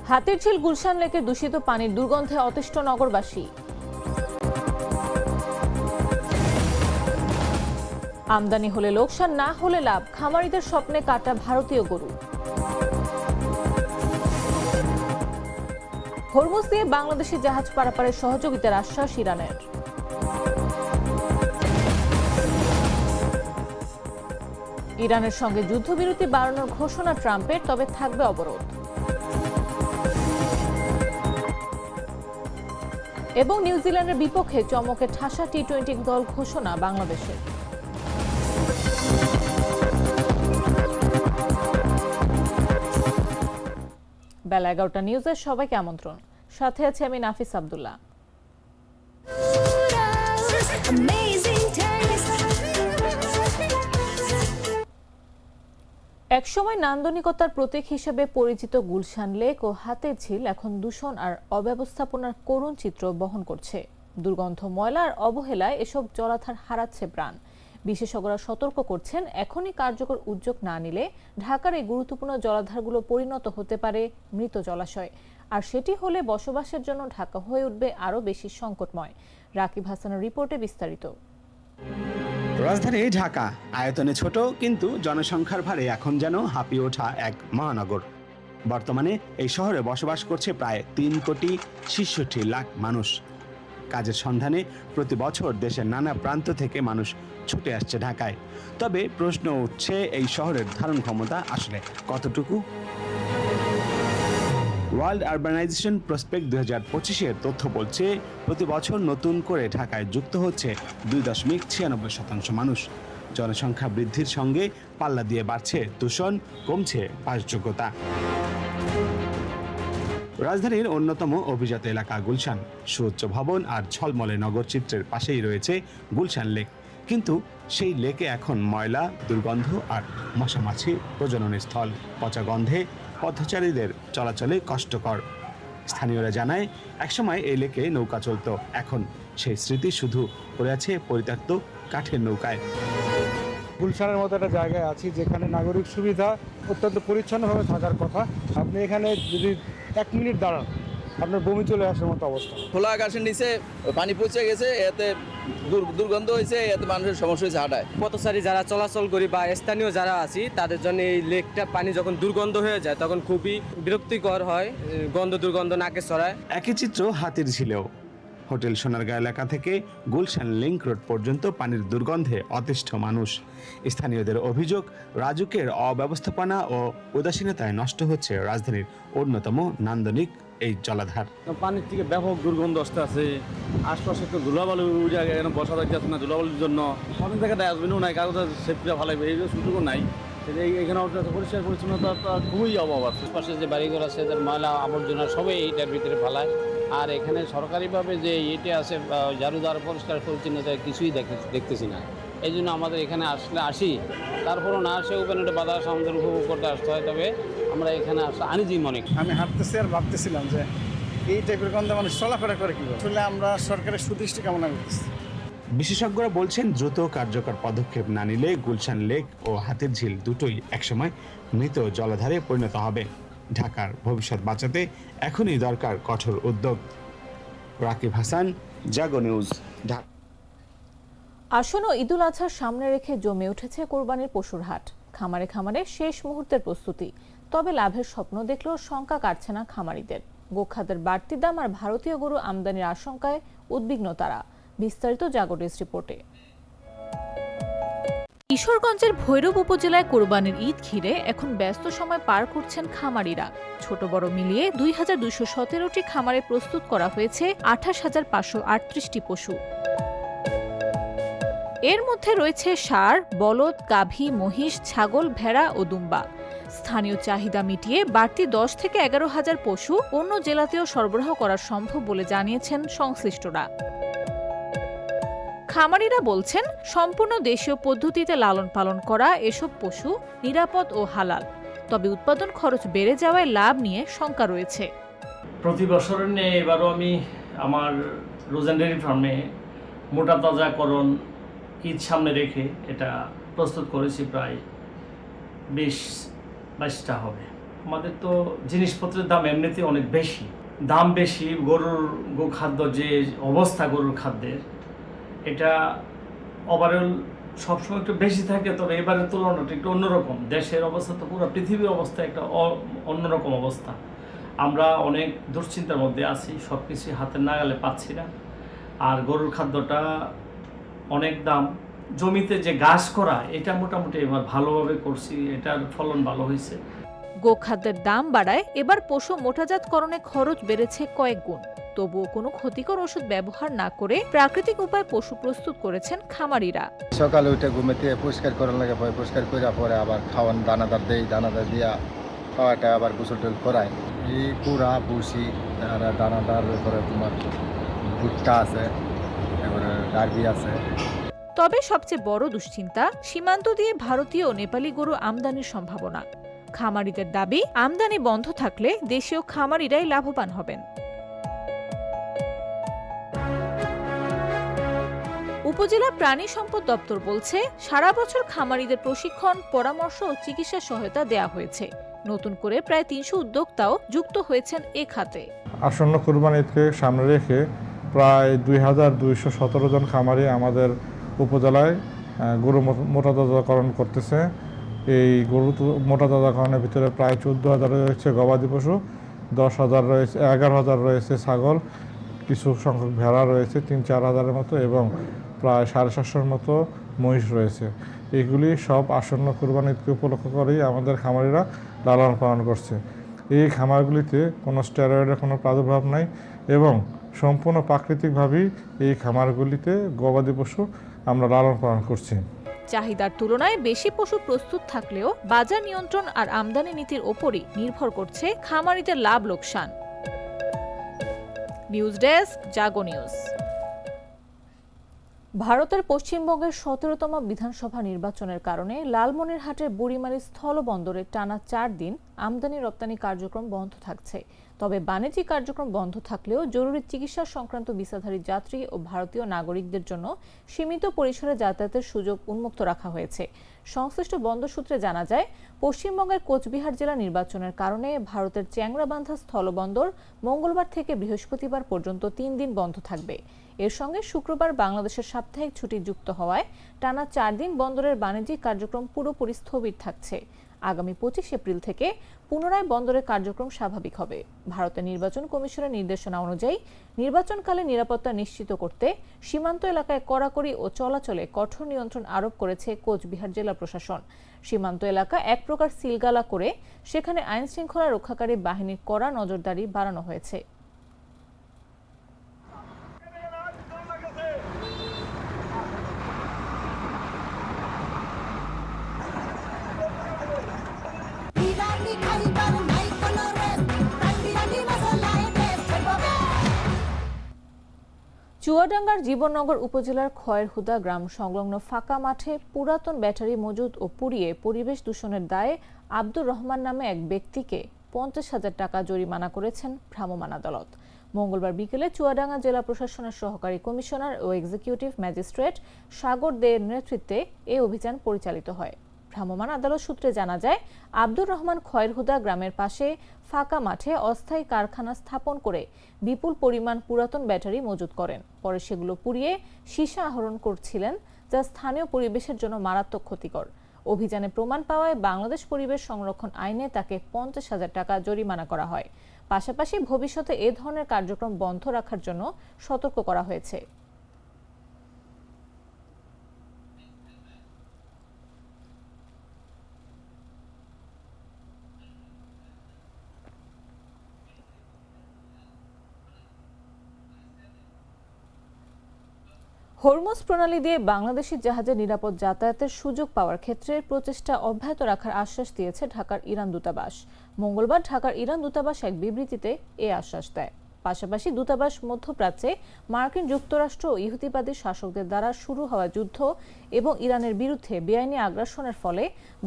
হাতিরঝিল গুলশান লেকের দূষিত পানির দুর্গন্ধে অতিষ্ঠ নগরবাসী। আমদানি হলে লোকসান, না হলে লাভ, খামারিদের স্বপ্নে কাটা ভারতীয় গরু। হরমুজ দিয়ে বাংলাদেশি জাহাজ পারাপারের সহযোগিতার আশ্বাস ইরানের। ইরানের সঙ্গে যুদ্ধবিরতি বাড়ানোর ঘোষণা ট্রাম্পের, তবে থাকবে অবরোধ। এবং নিউজিল্যান্ডের বিপক্ষে চমকে ঠাসা টি-20 দল ঘোষণা বাংলাদেশের। বেলা 11টা নিউজের সবাইকে আমন্ত্রণ। সাথে আছে আমি নাফিস আব্দুল্লাহ। একসময় নান্দনিকতার প্রতীক হিসেবে পরিচিত গুলশান লেক ও হাতিরঝিল এখন দূষণ আর অব্যবস্থাপনার করুণ চিত্র বহন করছে। দুর্গন্ধ, ময়লা আর অবহেলায় এসব জলাধার হারাচ্ছে প্রাণ। বিশেষজ্ঞরা সতর্ক করছেন, এখনই কার্যকর উদ্যোগ না নিলে ঢাকার এই গুরুত্বপূর্ণ জলাধারগুলো পরিণত হতে পারে মৃত জলাশয়। আর সেটি হলে বসবাসের জন্য ঢাকা হয়ে উঠবে আরও বেশি সংকটময়। রাকিব হাসানের রিপোর্টে বিস্তারিত। রাজধানী ঢাকা আয়তনে ছোট, কিন্তু জনসংখ্যার ভারে এখন যেন হাঁপিয়ে ওঠা এক মহানগর। বর্তমানে এই শহরে বসবাস করছে প্রায় 3,66,00,000 মানুষ। কাজের সন্ধানে প্রতি বছর দেশের নানা প্রান্ত থেকে মানুষ ছুটে আসছে ঢাকায়। তবে প্রশ্ন উঠছে, এই শহরের ধারণ ক্ষমতা আসলে কতটুকু? ওয়ার্ল্ড আরবানাইজেশন প্রসপেক্ট 2025-এর তথ্য বলছে, প্রতি বছর নতুন করে ঢাকায় যুক্ত হচ্ছে 2.96% মানুষ। জনসংখ্যা বৃদ্ধির সঙ্গে পাল্লা দিয়ে বাড়ছে দূষণ, কমছে বাসযোগ্যতা। রাজধানীর অন্যতম অভিজাত এলাকা গুলশান, সুউচ্চ ভবন আর ঝলমলে নগর চিত্রের পাশেই রয়েছে গুলশান লেক। কিন্তু সেই লেকে এখন ময়লা, দুর্গন্ধ আর মশামাছি প্রজননের স্থল। পচা গন্ধে পথচারীদের চলাচলে কষ্টকর। স্থানীয়রা জানায়, একসময় এই লেকে নৌকা চলত, এখন সেই স্মৃতি শুধু পড়ে আছে পরিত্যক্ত কাঠের নৌকায়। গুলশানের মতো একটা জায়গায় আছি যেখানে নাগরিক সুবিধা অত্যন্ত পরিচ্ছন্নভাবে থাকার কথা। আপনি এখানে যদি 1 মিনিট দাঁড়ান, আপনার বমি চলে আসার মতো অবস্থা। খোলা আকাশের নিচে পানি পচে গেছে, এতে দুর্গন্ধ হয়েছে, এতে মানুষের সমস্যা হয়েছে হাঁটায়। পথচারী যারা চলাচল করি বা স্থানীয় যারা আছি, তাদের জন্য এই লেকটা পানি যখন দুর্গন্ধ হয়ে যায় তখন খুবই বিরক্তিকর হয়, দুর্গন্ধ নাকে ছড়ায়। একই চিত্র হাতিরঝিলেও। হোটেল সোনারগাঁ এলাকা থেকে গুলশান লিংক রোড পর্যন্ত পানির দুর্গন্ধে অতিষ্ঠ মানুষ। স্থানীয়দের অভিযোগ, রাজুকের অব্যবস্থাপনা ও উদাসীনতায় নষ্ট হচ্ছে রাজধানীর অন্যতম নান্দনিক এই জলাধার। পানির থেকে ব্যাপক দুর্গন্ধ আসতে আছে। আশপাশে তো ধুলাবালু জায়গায় এখানে বসা যাচ্ছে না, ধুলাবালুর জন্য অনেক জায়গায় ডাস্টবিনও নাই, কারো সেফটিটা ভালো লাগবে এই সুযোগও নাই। এখানে পরিষ্কার পরিচ্ছন্নতা খুবই অভাব আছে। পাশে যে বাড়িঘর আছে, তাদের ময়লা আবর্জনা সবই এইটার ভিতরে ফেলায়। আর এখানে সরকারিভাবে যে ইয়েটা আছে ঝাড়ুদার পরিষ্কার পরিচ্ছন্নতা কিছুই দেখতেছি না। এই জন্য আমাদের এখানে আসি, তারপরও না আসে ওখানে বাতাস আমাদের উপভোগ করতে আসতে হয়। তবে আমরা এখানে আনিজি মনে আমি হাঁটতেছি আর ভাবতেছিলাম যে এই টাইপের গন্ধে মানুষ চলাফেরা করে কীভাবে। আসলে আমরা সরকারের সুদৃষ্টি কামনা করতেছি। বিশেষজ্ঞরা বলছেন, দ্রুত কার্যকর পদক্ষেপ না নিলে গুলশান লেক ও হাতিরঝিল দুটোই একসময় মৃত জলাধারে পরিণত হবে। ঢাকার ভবিষ্যৎ বাঁচাতে এখনই দরকার কঠোর উদ্যোগ। রাকিব হাসান, জাগো নিউজ, ঢাকা। আসন্ন ঈদুল আজহার সামনে রেখে জমে উঠেছে কোরবানির পশুর হাট। খামারে খামারে শেষ মুহূর্তের প্রস্তুতি। তবে লাভের স্বপ্ন দেখলেও শঙ্কা কাটছে না খামারিদের। গোখাদ্যের বাড়তি দাম আর ভারতীয় গরু আমদানির আশঙ্কায় উদ্বিগ্ন তারা। বিস্তারিত জাগো ডেস্ক রিপোর্টে। কিশোরগঞ্জের ভৈরব উপজেলায় কোরবানির ঈদ ঘিরে এখন ব্যস্ত সময় পার করছেন খামারিরা। ছোট বড় মিলিয়ে 2217টি খামারে প্রস্তুত করা হয়েছে 28,538টি পশু। এর মধ্যে রয়েছে ষাঁড়, বলদ, গাভী, মহিষ, ছাগল, ভেড়া ও দুম্বা। স্থানীয় চাহিদা মিটিয়ে বাড়তি 10 থেকে 11,000 পশু অন্য জেলাতেও সরবরাহ করা সম্ভব বলে জানিয়েছেন সংশ্লিষ্টরা। খামারিরা বলছেন, সম্পূর্ণ দেশীয় পদ্ধতিতে লালন পালন করা এসব পশু নিরাপদ ও হালাল। তবে উৎপাদন খরচ বেড়ে যাওয়ায় লাভ নিয়ে শঙ্কা রয়েছে। প্রতি বছরের নিয়ে এবারও আমি আমার রোজেন ডেয়ারি ফার্মে মোটা তাজাকরণ ঈদ সামনে রেখে এটা প্রস্তুত করেছি, প্রায় 20-22টা হবে। আমাদের তো জিনিসপত্রের দাম এমনিতেই অনেক বেশি, দাম বেশি, গরুর গোখাদ্য যে অবস্থা গরুর খাদ্যের, এটা ওভারঅল সবসময় একটু বেশি থাকে, তবে এবারের তুলনাটা একটু অন্যরকম। দেশের অবস্থা তো পুরো পৃথিবীর অবস্থা একটা অন্যরকম অবস্থা। আমরা অনেক দুশ্চিন্তার মধ্যে আছি, সব কিছুই হাতের নাগালে পাচ্ছি না। আর গরুর খাদ্যটা অনেক দাম। জমিতে যে ঘাস করা, এটা মোটামুটি এবার ভালোভাবে করছি, এটার ফলন ভালো হয়েছে। গোখাদ্যের দাম বাড়ায় এবার পশু মোটাজাতকরণে খরচ বেড়েছে কয়েক গুণ। তবুও কোনো ক্ষতিকর ওষুধ ব্যবহার না করে প্রাকৃতিক উপায়ে পশু প্রস্তুত করেছেন খামারিরা। সকালে উঠে ঘুমেতে পরিষ্কার করার লাগে, পরিষ্কার করে পরে আবার খাওয়ান দানাদার দেই, দানাদার দিয়া খাওয়াটা আবার গোসল টোল করাই। এই কুড়া ভুসি আর দানাদার, এরপরে তোমার ভুট্টা আছে, এবারে ডারবি আছে। তবে সবচেয়ে বড় দুশ্চিন্তা সীমান্ত দিয়ে ভারতীয় ও নেপালি গরু আমদানির সম্ভাবনা। খামারিদের দাবি, আমদানি বন্ধ থাকলে দেশীয় খামারিরাই লাভবান হবেন। উপজেলা প্রাণী সম্পদ দপ্তর বলছে, সারা বছর খামারিদের প্রশিক্ষণ, পরামর্শ ও চিকিৎসা সহায়তা দেয়া হয়েছে। নতুন করে প্রায় ৩০০ উদ্যোক্তাও যুক্ত হয়েছেন এ খাতে। আসন্ন কুরবানি ঈদকে সামনে রেখে প্রায় 2217 জন খামারি আমাদের উপজেলায় গরু মোটাতাজাকরণ করতেছে। এই গরু মোটাতাজাকরণের ভিতরে প্রায় 14,000 রয়েছে গবাদি পশু, 10,000 রয়েছে, 11,000 রয়েছে ছাগল, কিছু সংখ্যক ভেড়া রয়েছে 3-4 হাজারের মতো, এবং প্রায় 750-র মতো মহিষ রয়েছে। এগুলি সব আসন্ন কুরবানি ঈদকে উপলক্ষ করেই আমাদের খামারিরা লালন পালন করছে। এই খামারগুলিতে কোনো স্টেরয়েডের কোনো প্রাদুর্ভাব নাই এবং সম্পূর্ণ প্রাকৃতিকভাবেই এই খামারগুলিতে গবাদি পশু আমরা লালন পালন করছি। চাহিদার তুলনায় বেশি পশু প্রস্তুত থাকলেও বাজার নিয়ন্ত্রণ আর আমদানি নীতির ওপরই নির্ভর করছে খামারিদের লাভ লোকসান। নিউজ ডেস্ক, জাগো নিউজ। ভারতের পশ্চিমবঙ্গের 17তম বিধানসভা নির্বাচনের কারণে লালমনিরহাটের বুড়িমারি স্থলবন্দরে টানা 4 দিন আমদানি রপ্তানি কার্যক্রম বন্ধ থাকছে। তবে বাণিজ্যিক কার্যক্রম বন্ধ থাকলেও জরুরি চিকিৎসা সংক্রান্ত ভিসাধারী যাত্রী ও ভারতীয় নাগরিকদের জন্য সীমিত পরিসরে যাতায়াতের সুযোগ উন্মুক্ত রাখা হয়েছে। সংশ্লিষ্ট বন্দর সূত্রে জানা যায়, পশ্চিমবঙ্গের কোচবিহার জেলা নির্বাচনের কারণে ভারতের চ্যাংরাবান্ধা স্থলবন্দর মঙ্গলবার থেকে বৃহস্পতিবার পর্যন্ত 3 দিন বন্ধ থাকবে। এর সঙ্গে শুক্রবার বাংলাদেশের সাপ্তাহিক ছুটি যুক্ত হওয়ায় টানা 4 দিন বন্দরের বাণিজ্যিক কার্যক্রম পুরোপুরি স্থবির থাকছে। আগামী 25 এপ্রিল থেকে পুনরায় বন্দরের কার্যক্রম স্বাভাবিক হবে। ভারতের নির্বাচন কমিশনের নির্দেশনা অনুযায়ী নির্বাচনকালে নিরাপত্তা নিশ্চিত করতে সীমান্ত এলাকায় কড়াকড়ি ও চলাচলে কঠোর নিয়ন্ত্রণ আরোপ করেছে কোচবিহার জেলা প্রশাসন। সীমান্ত এলাকা এক প্রকার সিলগালা করে সেখানে আইন শৃঙ্খলা রক্ষাকারী বাহিনীর কড়া নজরদারি বাড়ানো হয়েছে। চুয়াডাঙ্গার জীবননগর উপজেলার খয়েরহুদা গ্রাম সংলগ্ন ফাঁকা মাঠে পুরাতন ব্যাটারি মজুদ ও পুড়িয়ে পরিবেশ দূষণের দায়ে আব্দুর রহমান নামে এক ব্যক্তিকে 50,000 টাকা জরিমানা করেছেন ভ্রাম্যমাণ আদালত। মঙ্গলবার বিকেলে চুয়াডাঙ্গা জেলা প্রশাসনের সহকারী কমিশনার ও এক্সিকিউটিভ ম্যাজিস্ট্রেট সাগর দেয়ের নেতৃত্বে এই অভিযান পরিচালিত হয়। ভ্রাম্যমাণ আদালত সূত্রে জানা যায়, আব্দুর রহমান খয়েরহুদা গ্রামের পাশে ফাঁকা মাঠে অস্থায়ী কারখানা স্থাপন করে বিপুল পরিমাণ পুরাতন ব্যাটারি মজুত করেন। পরে সেগুলো পুড়িয়ে সীসা আহরণ করছিলেন, যা স্থানীয় পরিবেশের জন্য মারাত্মক ক্ষতিকর। অভিযানে প্রমাণ পাওয়ায় বাংলাদেশ পরিবেশ সংরক্ষণ আইনে তাকে 50,000 টাকা জরিমানা করা হয়। পাশাপাশি ভবিষ্যতে এ ধরনের কার্যক্রম বন্ধ রাখার জন্য সতর্ক করা হয়েছে। হরমুজ প্রণালী দিয়ে বাংলাদেশি জাহাজের নিরাপদ যাতায়াতের সুযোগ পাওয়ার ক্ষেত্রে প্রচেষ্টা অব্যাহত রাখার আশ্বাস দিয়েছে ঢাকার ইরান দূতাবাস। মঙ্গলবার ঢাকার ইরান দূতাবাস এক বিবৃতিতে এ আশ্বাস দেয়। পাশাপাশি দূতাবাস মধ্যপ্রাচ্যে মার্কিন যুক্তরাষ্ট্র ও ইহুদিবাদী শাসকদের দ্বারা শুরু হওয়া যুদ্ধ এবং ইরানের বিরুদ্ধে বেআইনি আগ্রাসনের ফলে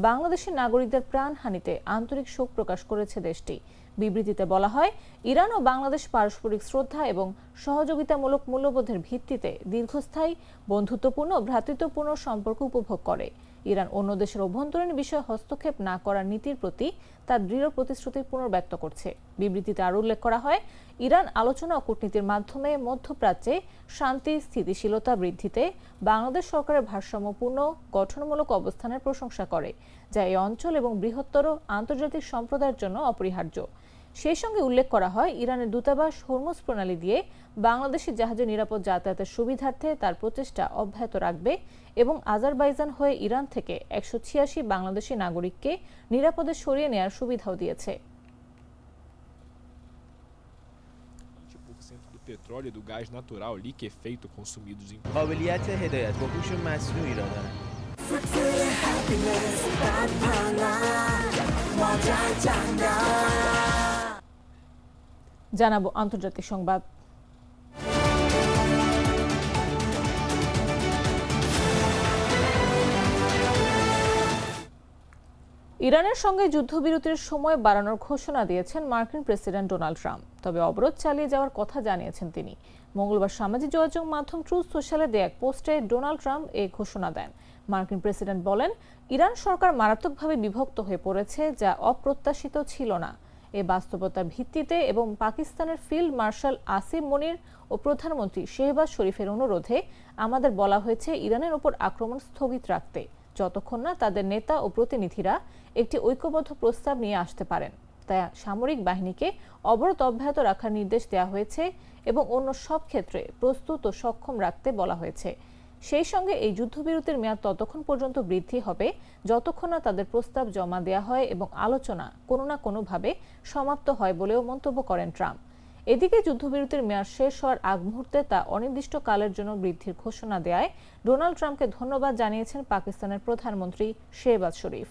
বাংলাদেশি নাগরিকদের প্রাণহানিতে আন্তরিক শোক প্রকাশ করেছে দেশটি। বিবৃতিতে বলা হয়, ইরান ও বাংলাদেশ পারস্পরিক শ্রদ্ধা এবং সহযোগিতামূলক মূল্যবোধের ভিত্তিতে দীর্ঘস্থায়ী বন্ধুত্বপূর্ণ ও ভ্রাতৃত্বপূর্ণ সম্পর্ক উপভোগ করে। ইরান অন্য দেশের অভ্যন্তরীণ বিষয়ে হস্তক্ষেপ না করার নীতির প্রতি তার দৃঢ় প্রতিশ্রুতি পুনর্ব্যক্ত করছে। বিবৃতিতে আরও উল্লেখ করা হয়, ইরান আলোচনা ও কূটনীতির মাধ্যমে মধ্যপ্রাচ্যে শান্তি স্থিতিশীলতা বৃদ্ধিতে বাংলাদেশ সরকারের ভারসাম্যপূর্ণ গঠনমূলক অবস্থানের প্রশংসা করে, যা এই অঞ্চল এবং বৃহত্তর আন্তর্জাতিক সম্প্রদায়ের জন্য অপরিহার্য। সেই সঙ্গে উল্লেখ করা হয়, ইরানের দূতাবাস হরমুজ প্রণালী দিয়ে বাংলাদেশি জাহাজের নিরাপদ যাতায়াতের সুবিধার্থে তার প্রচেষ্টা অব্যাহত রাখবে এবং আজারবাইজান হয়ে ইরান থেকে 186 বাংলাদেশি নাগরিককে নিরাপদে সরিয়ে নেওয়ার সুবিধাও দিয়েছে। do petróleo e do gás natural liquefeito consumidos em قابلیت هدایت با هوش مصنوعی را دارند. জানাবো আন্তর্জাতিক সংবাদ। ইরানের সঙ্গে যুদ্ধবিরতির সময় বাড়ানোর ঘোষণা দিয়েছেন মার্কিন প্রেসিডেন্ট ডোনাল্ড ট্রাম্প। তবে অবরোধ চালিয়ে যাওয়ার কথা জানিয়েছেন তিনি। মঙ্গলবার সামাজিক যোগাযোগ মাধ্যম ট্রুথ সোশ্যালে দেয়া এক পোস্টে ডোনাল্ড ট্রাম্প এই ঘোষণা দেন। মার্কিন প্রেসিডেন্ট বলেন, ইরান সরকার মারাত্মকভাবে বিভক্ত হয়ে পড়েছে, যা অপ্রত্যাশিত ছিল না। এই বাস্তবতার ভিত্তিতে এবং পাকিস্তানের ফিল্ড মার্শাল আসিম মনির ও প্রধানমন্ত্রী শেহবাজ শরীফের অনুরোধে আমাদের বলা হয়েছে ইরানের ওপর আক্রমণ স্থগিত রাখতে, যতক্ষণ না তাদের নেতা ও প্রতিনিধিরা একটি ঐক্যবদ্ধ প্রস্তাব নিয়ে আসতে পারেন। তাই সামরিক বাহিনীকে অবরোধ অব্যাহত রাখার নির্দেশ দেওয়া হয়েছে এবং অন্য সব ক্ষেত্রে প্রস্তুত ও সক্ষম রাখতে বলা হয়েছে। সেই সঙ্গে এই যুদ্ধবিরতির মেয়াদ ততক্ষণ পর্যন্ত বৃদ্ধি হবে যতক্ষণ না তাদের প্রস্তাব জমা দেওয়া হয় এবং আলোচনা কোনো না কোনোভাবে সমাপ্ত হয় বলেও মন্তব্য করেন ট্রাম্প। এদিকে যুদ্ধবিরতির মেয়াদ শেষ হওয়ার আগ মুহূর্তে তা অনির্দিষ্টকালের জন্য বৃদ্ধির ঘোষণা দেয়ায় ডোনাল্ড ট্রাম্পকে ধন্যবাদ জানিয়েছেন পাকিস্তানের প্রধানমন্ত্রী শেহবাজ শরীফ।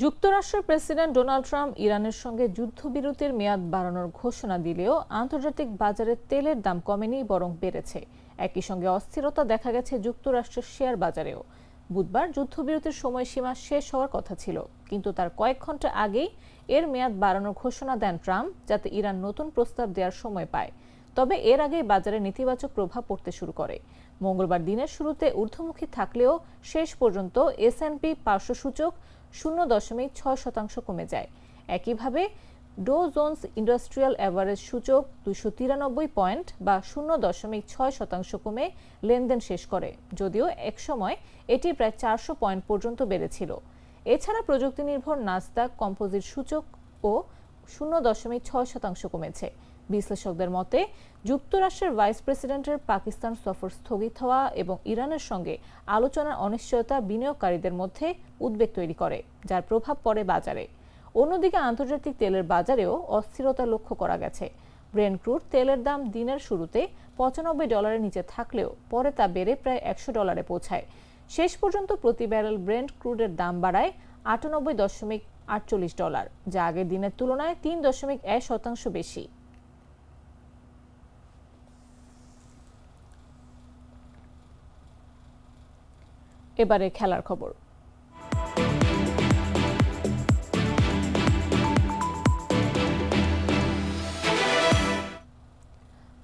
যুক্তরাষ্ট্রের প্রেসিডেন্ট ডোনাল্ড ট্রাম্প ইরানের সঙ্গে যুদ্ধবিরতির মেয়াদ বাড়ানোর ঘোষণা দিলেও আন্তর্জাতিক বাজারে তেলের দাম কমেনি, বরং বেড়েছে। একই সঙ্গে অস্থিরতা দেখা গেছে যুক্তরাষ্ট্রের শেয়ার বাজারেও। বুধবার যুদ্ধবিরতির সময়সীমা শেষ হওয়ার কথা ছিল, কিন্তু তার কয়েক ঘন্টা আগেই এর মেয়াদ বাড়ানোর ঘোষণা দেন ট্রাম্প, যাতে ইরান নতুন প্রস্তাব দেওয়ার সময় পায়। তবে এর আগেই বাজারে নেতিবাচক প্রভাব পড়তে শুরু করে। মঙ্গলবার দিনের শুরুতে ঊর্ধ্বমুখী থাকলেও শেষ পর্যন্ত S&P 500 সূচক 0.6% কমে যায়। একইভাবে ডো জোন্স ইন্ডাস্ট্রিয়াল অ্যাভারেজ সূচক 293 পয়েন্ট বা 0.6% কমে লেনদেন শেষ করে, যদিও একসময় এটি প্রায় 400 পয়েন্ট পর্যন্ত বেড়েছিল। এছাড়া প্রযুক্তি নির্ভর নাসদাক কম্পোজিট সূচক ও 0.6% কমেছে। বিশ্লেষকদের মতে, যুক্তরাষ্ট্রের ভাইস প্রেসিডেন্টের পাকিস্তান সফর স্থগিত হওয়া এবং ইরানের সঙ্গে আলোচনার অনিশ্চয়তা বিনিয়োগকারীদের মধ্যে উদ্বেগ তৈরি করে, যার প্রভাব পড়ে বাজারে। অন্যদিকে আন্তর্জাতিক তেলের বাজারেও অস্থিরতা লক্ষ্য করা গেছে। ব্রেন্ট ক্রুড তেলের দাম দিনের শুরুতে $95 নিচে থাকলেও পরে তা বেড়ে প্রায় $100 পৌঁছায়। শেষ পর্যন্ত প্রতি ব্যারেল ব্রেন্ট ক্রুডের দাম বাড়ায় $98.48, যা আগের দিনের তুলনায় 3.1% বেশি। এবারে খেলার খবর।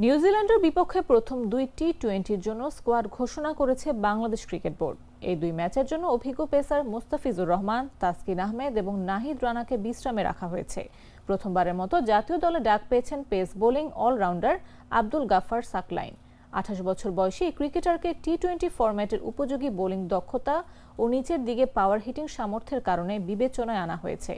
নিউজিল্যান্ডের বিপক্ষে প্রথম 2 টি-20-র জন্য স্কোয়াড ঘোষণা করেছে বাংলাদেশ ক্রিকেট বোর্ড। এই 2 ম্যাচের জন্য অভিজ্ঞ পেসার মোস্তাফিজুর রহমান, তাসকিন আহমেদ এবং নাহিদ রানাকে বিশ্রামে রাখা হয়েছে। প্রথমবারের মতো জাতীয় দলে ডাক পেয়েছেন pace bowling allrounder Abdul Gaffar Saqlain. 28 বছর বয়সী এই ক্রিকেটারকে টি-20 ফরম্যাটের উপযোগী বোলিং দক্ষতা ও নিচের দিকে পাওয়ার হিটিং সামর্থ্যের কারণে বিবেচনায় আনা হয়েছে।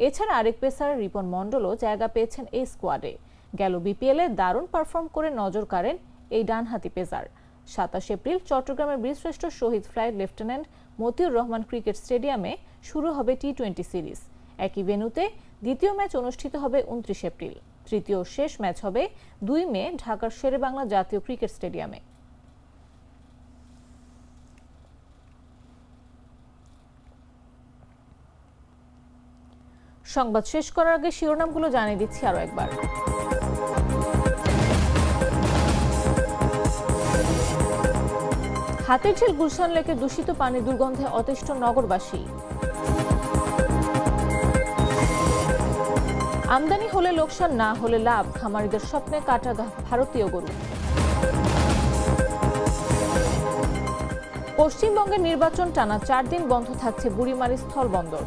এছাড়া আরেক পেসার রিপন মণ্ডলও জায়গা পেয়েছেন এই স্কোয়াডে। গেল বিপিএলে দারুণ পারফর্ম করে নজর কাড়েন এই ডানহাতি পেসার। 27 এপ্রিল চট্টগ্রামের বীরশ্রেষ্ঠ শহীদ flight lieutenant Motiur Rahman cricket স্টেডিয়ামে শুরু হবে টি-20 সিরিজ। একই ভেন্যুতে দ্বিতীয় ম্যাচ অনুষ্ঠিত হবে 29 এপ্রিল। তৃতীয় শেষ ম্যাচ হবে 2 মে ঢাকার শেরেবাংলা জাতীয় ক্রিকেট স্টেডিয়ামে। সংবাদ শেষ করার আগে শিরোনামগুলো জানিয়ে দিচ্ছি আরো একবার। হাতিরঝিল গুলশান লেকে দূষিত পানি দুর্গন্ধে অতিষ্ঠ নগরবাসী। আমদানি হলে লোকসান, না হলে লাভ, খামারিদের স্বপ্নে কাটা ভারতীয় গরু। পশ্চিমবঙ্গের নির্বাচন টানা 4 দিন বন্ধ থাকছে বুড়িমারি স্থলবন্দর।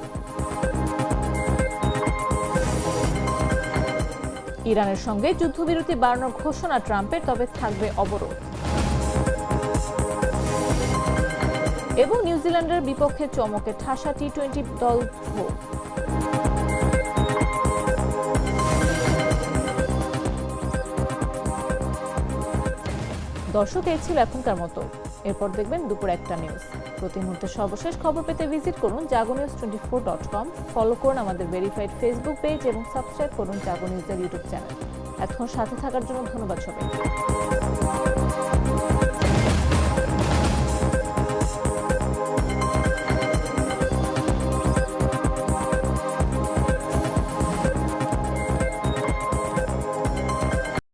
ইরানের সঙ্গে যুদ্ধবিরতি বাড়ানোর ঘোষণা ট্রাম্পের, তবে থাকবে অবরোধ। এবং নিউজিল্যান্ডের বিপক্ষে চমকে ঠাসা টি-20 দল ড্র। দর্শক, এই ছিল এখনকার মতো। এরপর দেখবেন দুপুর 1টা নিউজ। প্রতি মুহূর্তে সর্বশেষ খবর পেতে ভিজিট করুন jagonews24.com, ফলো করুন আমাদের ভেরিফাইড ফেসবুক পেজ এবং সাবস্ক্রাইব করুন জাগো নিউজের ইউটিউব চ্যানেল। এতক্ষণ সাথে থাকার জন্য ধন্যবাদ সবাইকে।